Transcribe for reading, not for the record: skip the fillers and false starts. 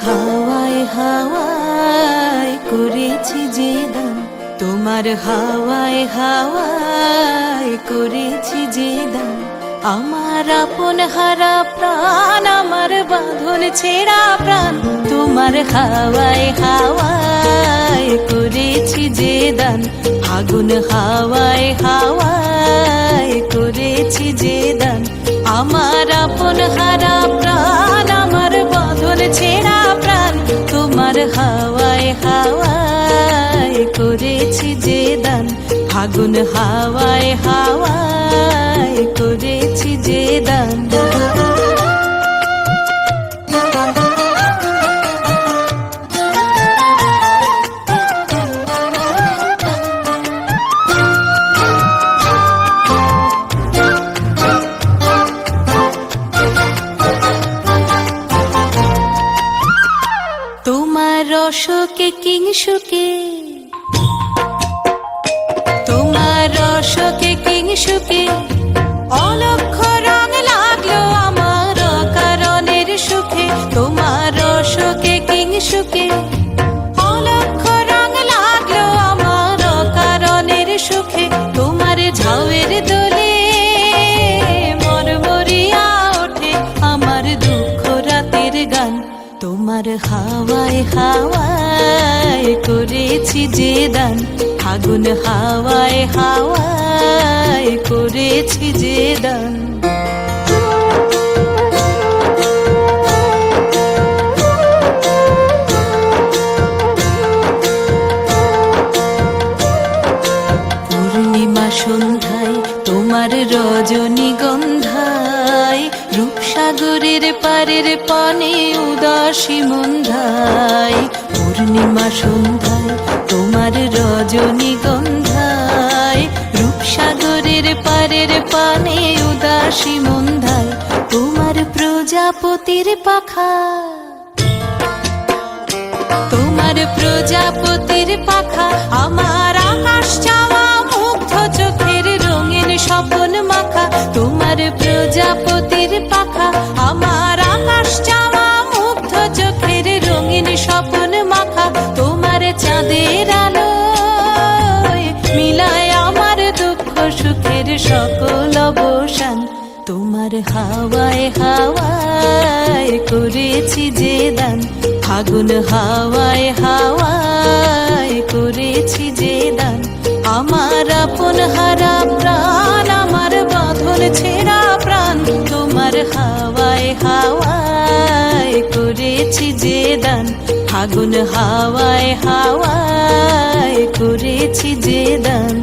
হাওয়ায় হাওয়ায় করেছি যে দান, তোমার হাওয়ায় হাওয়ায় করেছি যে দান। আমার আপন হারা প্রাণ, আমার বাঁধন ছেঁড়া প্রাণ, তোমার হাওয়ায় হাওয়ায় করেছি যে দান। আগুন হাওয়ায় হাওয়ায় করেছি যে দান। আমার আপন হারা প্রাণ, আমার বাঁধন ছেঁড়া প্রাণ, তোমার হাওয়ায় হাওয়ায় করেছি যে দান। আগুন হাওয়ায় হাওয়ায় করেছি যে দান। তোমার রসকে কিংসুকে, তোমার রসকে কিংসুকে অলক্ষ রং লাগলো আমার কারণের সুখে। তোমার রসকে কিংসুকে অলক্ষ রং লাগলো আমার কারণের সুখে। তোমার ঝাউয়ের দোলে মরমরিয়া ওঠে আমার দুঃখ রাতের গান। তোমার হাওয়ায় হাওয়ায় করেছি যে দান। আগুন হাওয়ায় হাওয়ায় করেছি যে দান। পূর্ণিমা সন্ধ্যায় তোমার রজনীগন্ধায়, রূপসাগরের পারের পানে উদাসী মন্ধায়। পূর্ণিমা সন্ধ্যায় তোমার রজনীগন্ধায়, রূপসাগরের পারের পানে উদাসী মন্ধায়। তোমার প্রজাপতির পাখা, তোমার প্রজাপতির পাখা আমার আকাশ চাওয়া মুগ্ধ চোখের রঙিন স্বপন মাখা। তোমার প্রজাপতির পাখা আমার আকাশ চাওয়া মুগ্ধ চোখের রঙিন স্বপন মাখা। তোমার চাঁদের আলোয় মিলায় আমার দুঃখ সুখের সকল অবসান। তোমার হাওয়ায় হাওয়ায় করেছি যে দান। আগুন হাওয়ায় হাওয়ায় করেছি যে দান। আমার আপন হারা প্রাণ, আমার বাঁধন ছেঁড়া প্রাণ, তোমার হাওয়ায় হাওয়ায় করেছি যে দান। আগুন হাওয়ায় হাওয়ায় করেছি যে দান।